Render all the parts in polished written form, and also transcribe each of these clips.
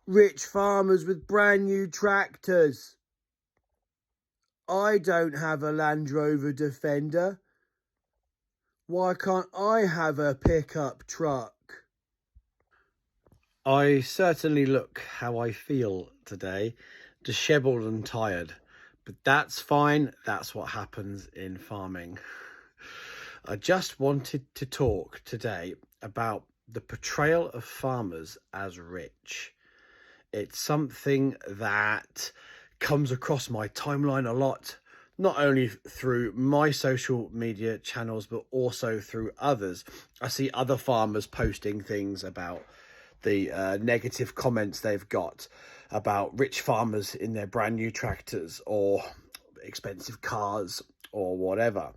rich farmers with brand new tractors. I don't have a Land Rover Defender. Why can't I have a pickup truck? I certainly look how I feel today, dishevelled and tired. But that's fine, that's what happens in farming. I just wanted to talk today about the portrayal of farmers as rich. It's something that comes across my timeline a lot, not only through my social media channels, but also through others. I see other farmers posting things about the negative comments they've got about rich farmers in their brand new tractors or expensive cars or whatever.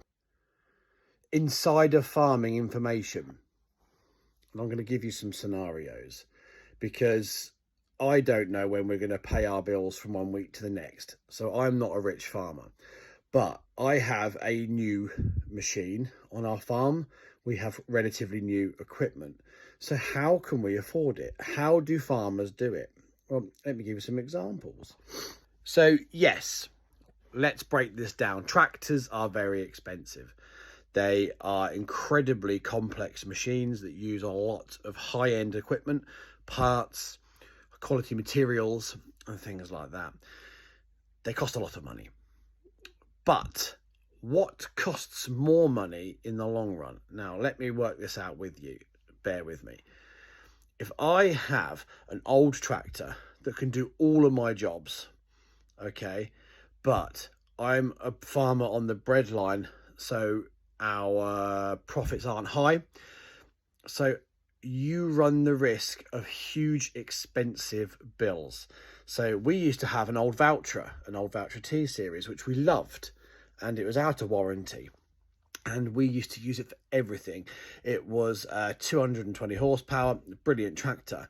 Insider farming information. And I'm going to give you some scenarios because I don't know when we're going to pay our bills from one week to the next. So I'm not a rich farmer, but I have a new machine on our farm. We have relatively new equipment. So how can we afford it? How do farmers do it? Well, let me give you some examples. So yes, let's break this down. Tractors are very expensive. They are incredibly complex machines that use a lot of high-end equipment, parts, quality materials, and things like that. They cost a lot of money. But what costs more money in the long run? Now, let me work this out with you. Bear with me. If I have an old tractor that can do all of my jobs, okay, but I'm a farmer on the breadline, so our profits aren't high, so you run the risk of huge expensive bills. So we used to have an old Valtra T series, which we loved, and it was out of warranty, and we used to use it for everything. It was 220 horsepower, brilliant tractor,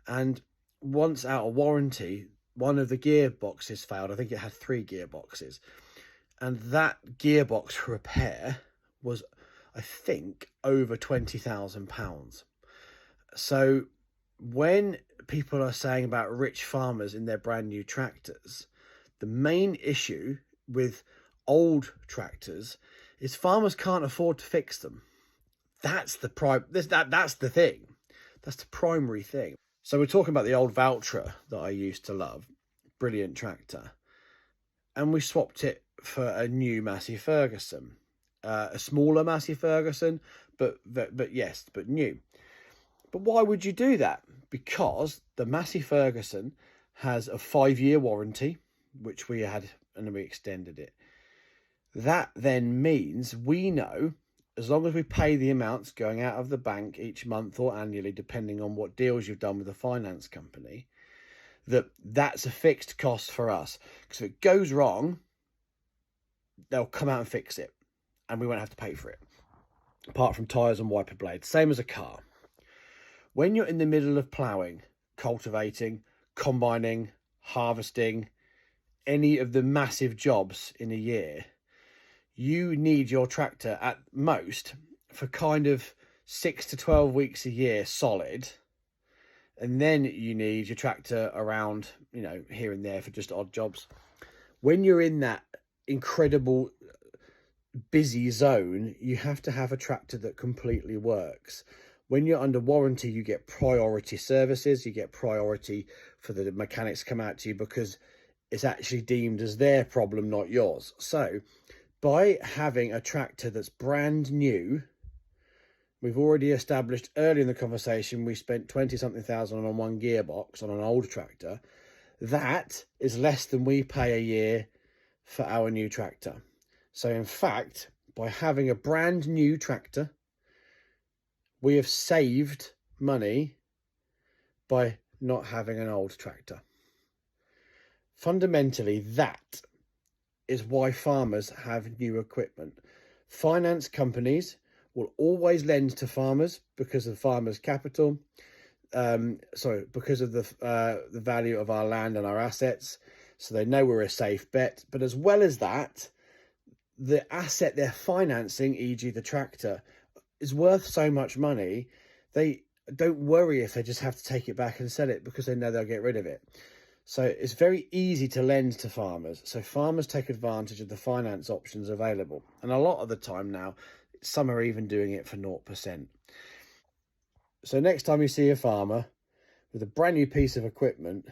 and once out of warranty, one of the gearboxes failed. I think it had 3 gearboxes, and that gearbox repair was, I think, over £20,000. So when people are saying about rich farmers in their brand new tractors, the main issue with old tractors is farmers can't afford to fix them. That's the that's the thing. That's the primary thing. So we're talking about the old Valtra that I used to love, brilliant tractor, and we swapped it for a new Massey Ferguson, a smaller Massey Ferguson, but new. But why would you do that? Because the Massey Ferguson has a 5-year warranty, which we had, and then we extended it. That then means we know, as long as we pay the amounts going out of the bank each month or annually, depending on what deals you've done with the finance company, that's a fixed cost for us. Because if it goes wrong, they'll come out and fix it, and we won't have to pay for it, apart from tyres and wiper blades, same as a car. When you're in the middle of ploughing, cultivating, combining, harvesting, any of the massive jobs in a year, you need your tractor at most for kind of 6 to 12 weeks a year solid. And then you need your tractor around, here and there for just odd jobs. When you're in that incredible busy zone, you have to have a tractor that completely works. When you're under warranty, you get priority services, you get priority for the mechanics to come out to you because it's actually deemed as their problem, not yours. So by having a tractor that's brand new, we've already established early in the conversation, we spent 20-something thousand on one gearbox on an old tractor. That is less than we pay a year for our new tractor. So in fact, by having a brand new tractor, we have saved money by not having an old tractor. Fundamentally, that is why farmers have new equipment. Finance companies will always lend to farmers because of farmers' capital, because of the value of our land and our assets, so they know we're a safe bet. But as well as that, the asset they're financing, e.g. the tractor, is worth so much money, they don't worry if they just have to take it back and sell it, because they know they'll get rid of it. So it's very easy to lend to farmers. So farmers take advantage of the finance options available. And a lot of the time now, some are even doing it for 0%. So next time you see a farmer with a brand new piece of equipment,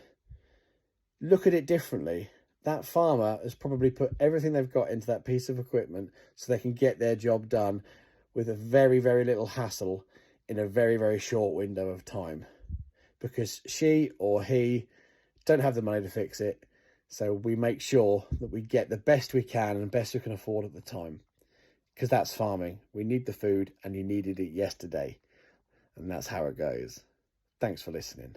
look at it differently. That farmer has probably put everything they've got into that piece of equipment so they can get their job done with a very, very little hassle in a very, very short window of time, because she or he don't have the money to fix it. So we make sure that we get the best we can and best we can afford at the time, because that's farming. We need the food and you needed it yesterday, and that's how it goes. Thanks for listening.